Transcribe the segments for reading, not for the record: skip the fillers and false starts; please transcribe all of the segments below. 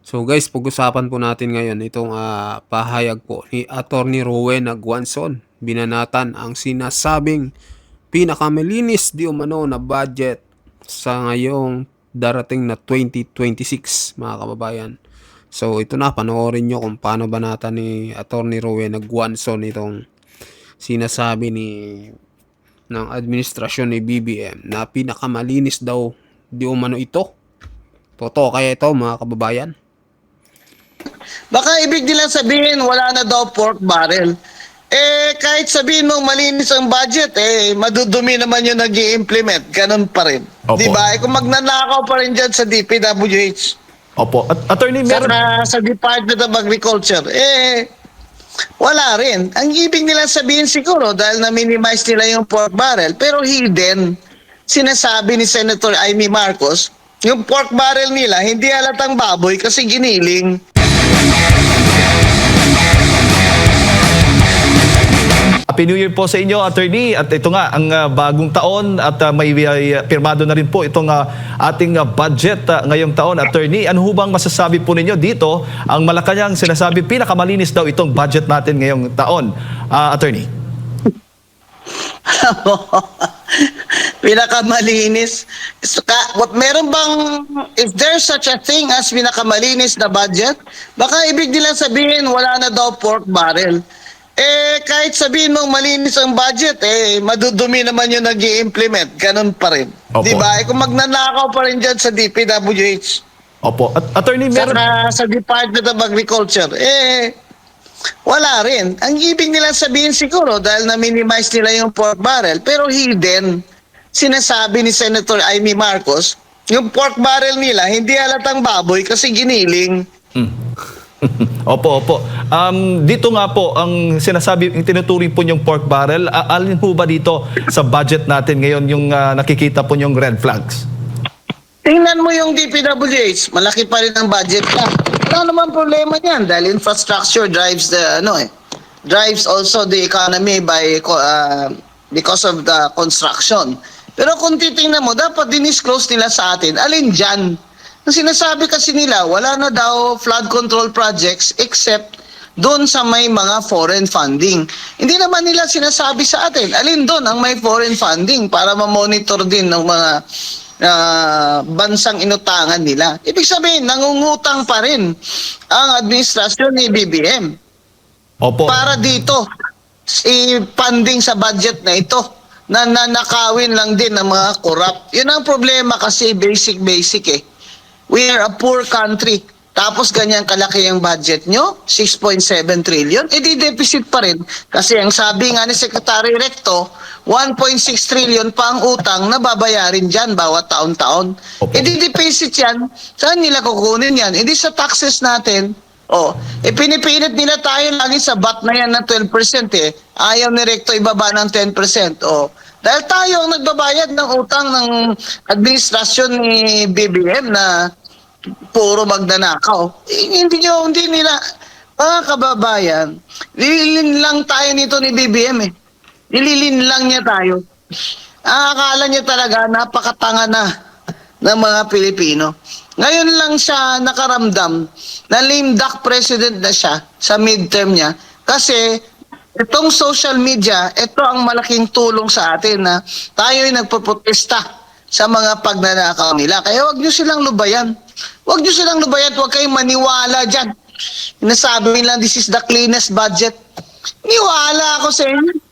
So guys, pag-usapan po natin ngayon itong pahayag po ni Attorney Rowen Aguanson. Binanatan ang sinasabing pinakamalinis di umano na budget sa ngayong darating na 2026 mga kababayan. So ito na, panoorin nyo kung paano banatan ni Attorney Rowen Aguanson itong sinasabi ng administrasyon ni BBM na pinakamalinis daw di umano ito. Totoo kaya ito mga kababayan? Baka ibig nilang sabihin wala na daw pork barrel. Kahit sabihin mong malinis ang budget, madudumi naman yung nag implement Ganun pa rin. Opo. Di ba? Kung magnanakaw pa rin dyan sa DPWH, Opo. Attorney, meron... saka sa Department of Agriculture, wala rin. Ang ibig nilang sabihin siguro, dahil na-minimize nila yung pork barrel, pero hidden. Sinasabi ni Senator Amy Marcos, yung pork barrel nila, hindi halatang baboy kasi giniling. Happy New Year po sa inyo, Attorney. At ito nga, ang bagong taon at may pirmado na rin po itong ating budget ngayong taon, Attorney. Ano ho bang masasabi po ninyo dito? Ang Malacanang sinasabi pinakamaliniis daw itong budget natin ngayong taon, Attorney. Pinakamalinis. Meron bang, if there's such a thing as pinakamalinis na budget, baka ibig nilang sabihin wala na daw pork barrel. Kahit sabihin mong malinis ang budget, madudumi naman yung nag implement Ganun pa rin. Opo. Di ba? Kung magnanakaw pa rin dyan sa DPWH, Opo. Attorney, meron... saka sa Department of Agriculture, wala rin. Ang ibig nilang sabihin siguro, dahil na-minimize nila yung pork barrel, pero hidden. Sinasabi ni Senator Amy Marcos, yung pork barrel nila, hindi halatang baboy kasi giniling. Opo, opo. Dito nga po, ang sinasabi, yung tinuturing po yung pork barrel, alin po ba dito sa budget natin ngayon yung nakikita po yung red flags? Tingnan mo yung DPWH, malaki pa rin ang budget niya. Wala naman problema niyan dahil infrastructure drives drives also the economy because of the construction. Pero kung titingnan mo, dapat dinisclose nila sa atin, alin dyan? Ang sinasabi kasi nila, wala na daw flood control projects except doon sa may mga foreign funding. Hindi naman nila sinasabi sa atin, alin doon ang may foreign funding para ma-monitor din ng mga bansang inutangan nila. Ibig sabihin, nangungutang pa rin ang administrasyon ni BBM Opo. para dito i-funding sa budget na ito na nanakawin lang din ng mga corrupt. Yun ang problema kasi basic We are a poor country. Tapos ganyan kalaki ang budget nyo, 6.7 trillion, di deficit pa rin. Kasi ang sabi nga ni Secretary Recto, 1.6 trillion pa ang utang na babayarin dyan bawat taon-taon. Opo. Di deficit yan. Saan nila kukunin yan? Hindi sa taxes natin. Pinipilit nila tayo lagi sa VAT na yan ng 12%. Ayaw ni Recto ibaba ng 10%. Dahil tayo ang nagbabayad ng utang ng administrasyon ni BBM na puro magnanakaw. Hindi nila, mga kababayan, nililin lang tayo nito ni BBM Nililin lang niya tayo. Akala niya talaga napakatanga na ng mga Pilipino. Ngayon lang siya nakaramdam na lame duck president na siya sa midterm niya kasi itong social media, ito ang malaking tulong sa atin na tayo'y nagpoprotesta sa mga pagnanakaw nila. Kaya wag niyo silang lubayan. Wag niyo silang lubayan at wag kayong maniwala dyan. Nasabi nila, this is the cleanest budget. Niwala ako sa inyo.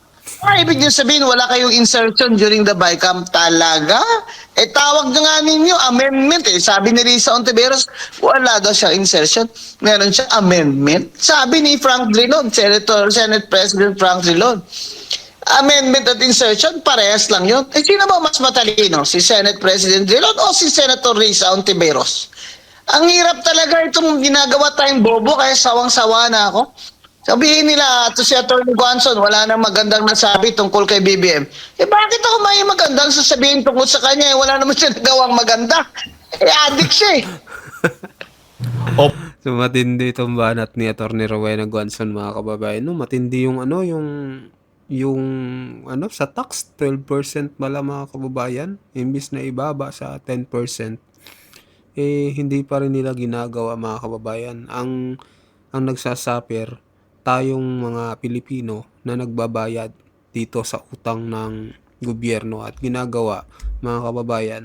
Ibig niyo sabihin, wala kayong insertion during the BICAM. Talaga? Tawag na nga ninyo, amendment Sabi ni Risa Ontiveros, wala daw siya insertion. Meron siya amendment. Sabi ni Frank Drilon, Senate President Frank Drilon, amendment at insertion, parehas lang yun. Sino ba mas matalino? Si Senate President Drilon o si Senator Risa Ontiveros? Ang hirap talaga itong ginagawa tayong bobo, kaya sawang-sawa na ako. Sabihin nila, to si Atty. Guanson, wala nang magandang nasabi tungkol kay BBM. Bakit ako may magandang sasabihin tungkol sa kanya? Wala naman siya nagawang maganda. Addict siya Opo. So matindi itong banat ni Attorney Rowena Guanzon mga kababayan. No, matindi yung sa tax 12% pala mga kababayan imbis na ibaba sa 10%. hindi pa rin nila ginagawa, mga kababayan. Ang nagsasuffer tayong mga Pilipino na nagbabayad dito sa utang ng gobyerno, at ginagawa, mga kababayan,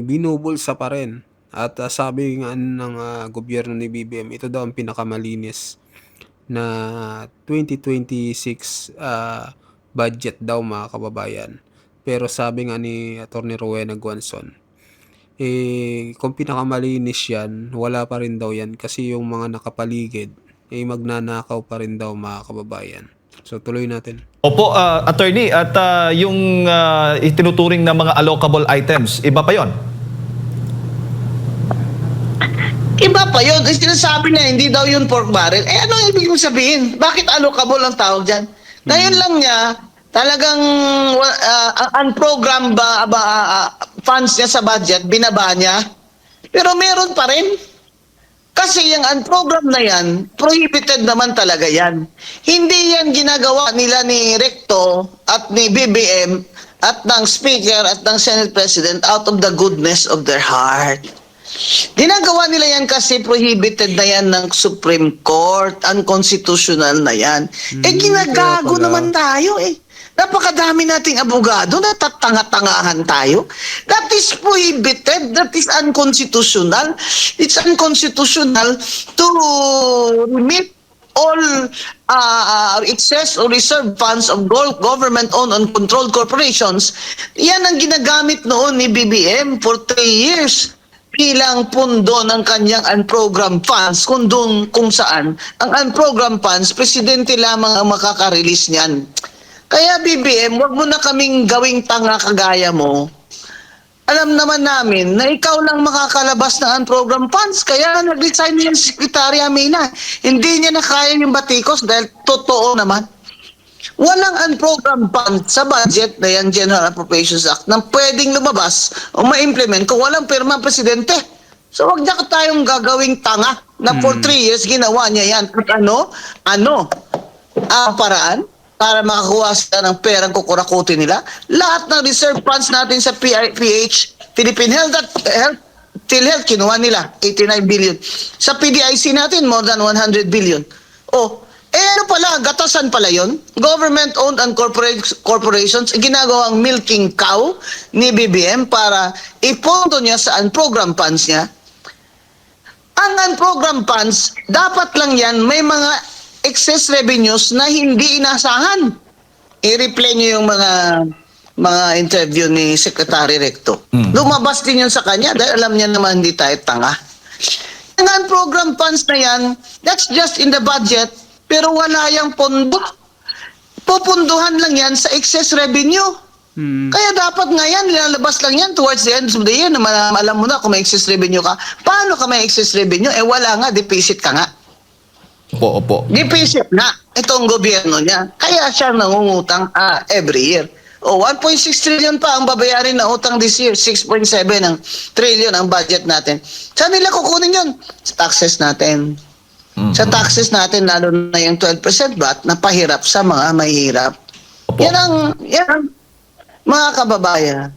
binubulsa pa rin. At sabi nga ng gobyerno ni BBM, ito daw ang pinakamalinis na 2026 budget daw, mga kababayan. Pero sabi nga ni Atty. Rowena Guanzon, kung pinakamalinis yan, wala pa rin daw yan kasi yung mga nakapaligid magnanakaw pa rin daw, mga kababayan. So tuloy natin. Opo, attorney, at yung itinuturing na mga allocable items, iba pa yon? Iba pa yun. Sinasabi na hindi daw yun pork barrel. Ano ang ibig mong sabihin? Bakit allocable ang tawag dyan? Ngayon lang niya, talagang ang program funds niya sa budget, binaba niya. Pero meron pa rin. Kasi yung program na yan, prohibited naman talaga yan. Hindi yan ginagawa nila ni Recto at ni BBM at ng Speaker at ng Senate President out of the goodness of their heart. Ginagawa nila yan kasi prohibited na yan ng Supreme Court, unconstitutional na yan. Ginagago kaya pala. naman tayo eh. Napakadami nating abogado na tatanga-tangahan tayo. That is prohibited. That is unconstitutional. It's unconstitutional to remit all excess or reserve funds of government-owned and controlled corporations. Yan ang ginagamit noon ni BBM for 3 years bilang pundo ng kanyang unprogrammed funds, kung saan ang unprogrammed funds, presidente lamang ang makaka-release niyan. Kaya BBM, wag mo na kaming gawing tanga kagaya mo. Alam naman namin na ikaw lang makakalabas ng unprogrammed funds, kaya nag-resign yung Secretary Amina. Hindi niya na kaya yung batikos dahil totoo naman. Walang unprogrammed funds sa budget na yung General Appropriations Act na pwedeng lumabas o ma-implement kung walang pirma ang presidente. So wag niya tayong gagawing tanga na for 3 years ginawa niya yan. At ano ang paraan para makakuha sila ng perang kukurakutin nila? Lahat ng reserve funds natin sa PH, Philippine PhilHealth, kinuha nila 89 billion. Sa PDIC natin, more than 100 billion. Ano pala, gatasan pala yon. Government-owned and corporations, ginagawang milking cow ni BBM para ipondo niya sa unprogrammed funds niya. Ang unprogrammed funds, dapat lang yan may mga excess revenues na hindi inasahan. I-replay niyo yung mga interview ni Secretary Recto. Lumabas din yun sa kanya dahil alam niya naman hindi tayo tanga. Ang unprogrammed funds na yan, that's just in the budget, pero wala yung pondo. Pupunduhan lang yan sa excess revenue. Kaya dapat nga yan, nilalabas lang yan towards the end of the year na alam mo na kung may excess revenue ka. Paano ka may excess revenue? Wala nga, deficit ka nga. Opo. Deficit na itong gobyerno niya. Kaya siya nangungutang every year. 1.6 trillion pa ang babayarin na utang this year. 6.7 ang trillion ang budget natin. Saan nila kukunin yun? Sa taxes natin. Sa taxes natin, lalo na yung 12% VAT na pahirap sa mga mahihirap. Opo. Yan ang mga kababayan.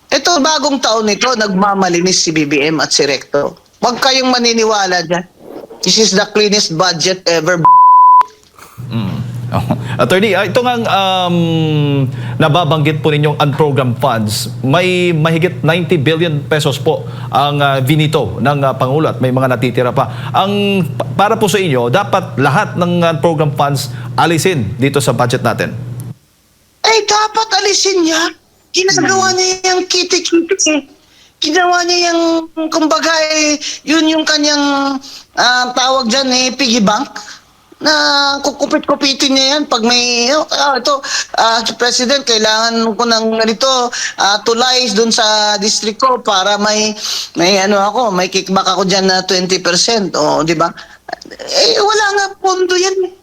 Ito, bagong taon nito, nagmamalinis si BBM at si Recto. Huwag kayong maniniwala dyan. This is the cleanest budget ever. Attorney, ito nga nababanggit po ninyong unprogrammed funds. May mahigit 90 billion pesos po ang vinito ng Pangulo at may mga natitira pa. Para po sa inyo, dapat lahat ng unprogrammed funds alisin dito sa budget natin. Dapat alisin niya. Ginagawa niya yung kitik-kitik eh. Ginawa niya yung, kumbaga yun yung kanyang tawag dyan piggy bank. Na kukupit-kupitin niya yan pag may President, kailangan ko ng ganito tulies dun sa district ko para may kickback ako dyan na 20%, di ba? Wala nga pondo yan.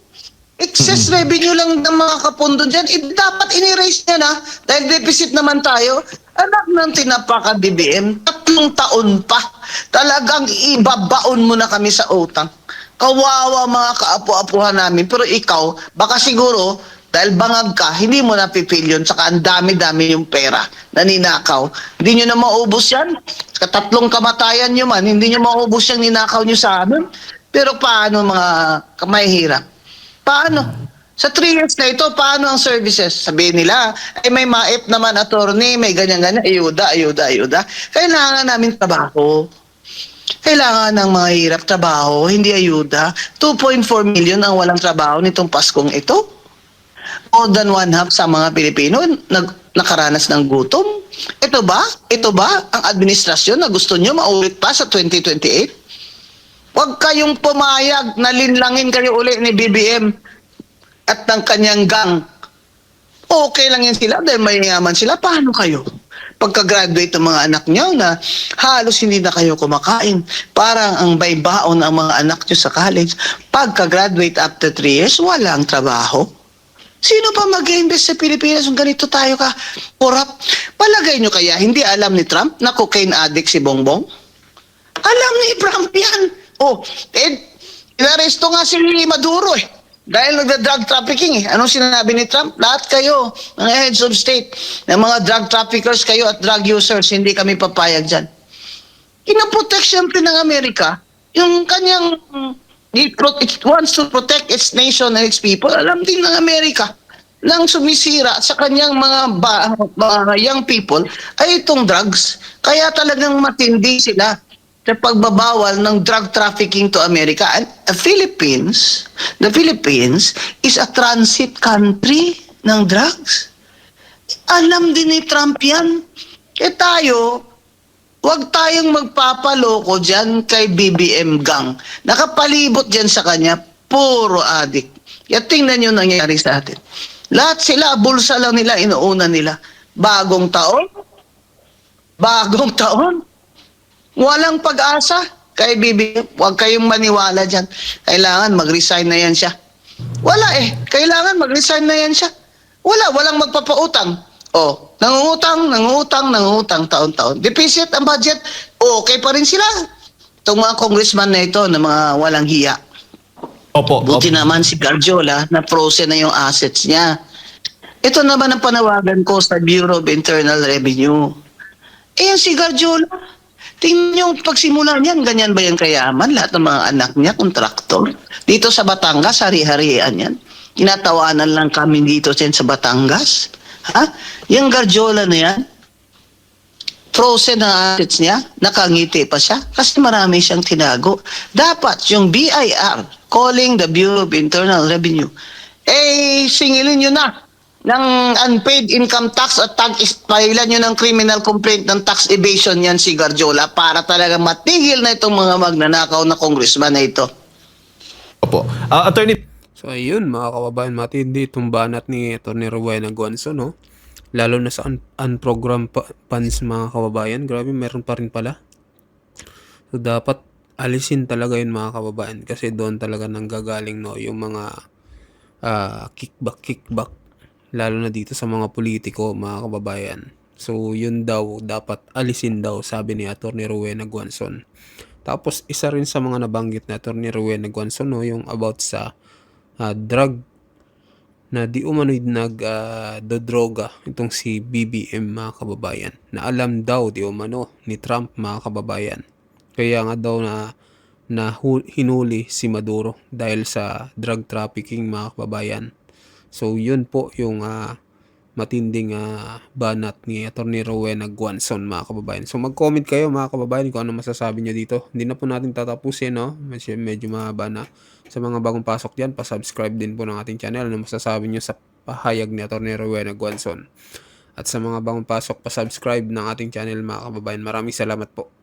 Excess revenue lang ng mga kapondo dyan. Dapat in-erase niya na dahil deficit naman tayo. Anak ng tinapaka BBM, 3 taon pa. Talagang ibabaon mo na kami sa utang. Kawawa mga kaapu-apuhan namin. Pero ikaw, baka siguro, Dahil bangag ka, hindi mo napipil yun. Saka ang dami-dami yung pera na ninakaw. Hindi nyo na maubos yan. Sa 3 kamatayan nyo man, hindi nyo maubos yung ninakaw nyo sa amin. Pero paano mga kamahihirap? Paano? Sa 3 years na ito, paano ang services? Sabihin nila, ay may maip naman attorney, may ganyan-ganyan, ayuda. Kailangan namin trabaho. Kailangan ng mga hirap trabaho, hindi ayuda. 2.4 million ang walang trabaho nitong Paskong ito. More than 1/2 sa mga Pilipino nakaranas ng gutom. Ito ba ang administrasyon na gusto nyo maulit pa sa 2028? Huwag kayong pumayag na linlangin kayo uli ni BBM at ng kanyang gang. Okay lang yan sila dahil mayayaman sila. Paano kayo? Pagka-graduate ng mga anak nyo na halos hindi na kayo kumakain. Parang ang baybaon ang mga anak nyo sa college. Pagka-graduate after 3 years, walang trabaho. Sino pa mag-invest sa Pilipinas kung ganito tayo ka corrupt? Palagay nyo kaya hindi alam ni Trump na cocaine addict si Bongbong? Alam ni Trump yan. Inaresto nga si Maduro dahil nagda-drug trafficking Anong sinabi ni Trump? Lahat kayo, mga heads of state, ng mga drug traffickers kayo at drug users, hindi kami papayag dyan. Kinaprotect siyempre ng Amerika yung kanyang it wants to protect its nation and its people. Alam din ng Amerika nang sumisira sa kanyang mga young people ay itong drugs. Kaya talagang matindi sila sa pagbabawal ng drug trafficking to America. And the Philippines is a transit country ng drugs. Alam din ni Trump yan. Tayo, huwag tayong magpapaloko dyan kay BBM gang. Nakapalibot dyan sa kanya, puro adik. Kaya tingnan nyo nangyari sa atin. Lahat sila, bulsa lang nila, inuuna nila. Bagong taon, walang pag-asa kay BBM. Huwag kayong maniwala dyan. Kailangan mag-resign na yan siya. Wala kailangan mag-resign na yan siya. Walang magpapautang. Nangungutang taon-taon. Deficit ang budget, okay pa rin sila. Itong mga congressman na ito na mga walang hiya. Buti naman si Garjola na frozen na yung assets niya. Ito naman ang panawagan ko sa Bureau of Internal Revenue. Yan si Garjola. Tingnan yung pagsimula niyan, ganyan ba yan kayaman? Lahat ng mga anak niya, kontraktor. Dito sa Batangas, hari-harian yan. Kinatawanan lang kami dito sa Batangas. Yung Garjola na yan, frozen na assets niya, nakangiti pa siya kasi marami siyang tinago. Dapat yung BIR, calling the Bureau of Internal Revenue, singilin nyo na ng unpaid income tax at pahilan nyo ng criminal complaint ng tax evasion yan si Garjola para talaga matigil na itong mga magnanakaw na congressman na ito. Attorney. So ayun mga kababayan, matindi itong banat ni Atty. Rowena Guanzon, no? Lalo na sa unprogrammed funds mga kababayan. Grabe, meron pa rin pala. So dapat alisin talaga yun mga kababayan kasi doon talaga nanggagaling yung mga kickback lalo na dito sa mga politiko mga kababayan. So yun daw dapat alisin daw, sabi ni Atty. Rowena Guanzon. Tapos isa rin sa mga nabanggit na Atty. Rowena Guanzon, yung about sa drug na di umano'y nagdodroga itong si BBM mga kababayan, na alam daw di umano ni Trump mga kababayan. Kaya nga daw na hinuli si Maduro dahil sa drug trafficking mga kababayan. So yun po yung matinding banat ni Atty. Rowena Guanzon mga kababayan. So mag-comment kayo mga kababayan kung ano masasabi nyo dito. Hindi na po natin tatapusin, no? Medyo mahaba na. Sa mga bagong pasok dyan, pa-subscribe din po ng ating channel. Ano masasabi nyo sa pahayag ni Atty. Rowena Guanzon. At sa mga bagong pasok, pa-subscribe ng ating channel mga kababayan. Maraming salamat po.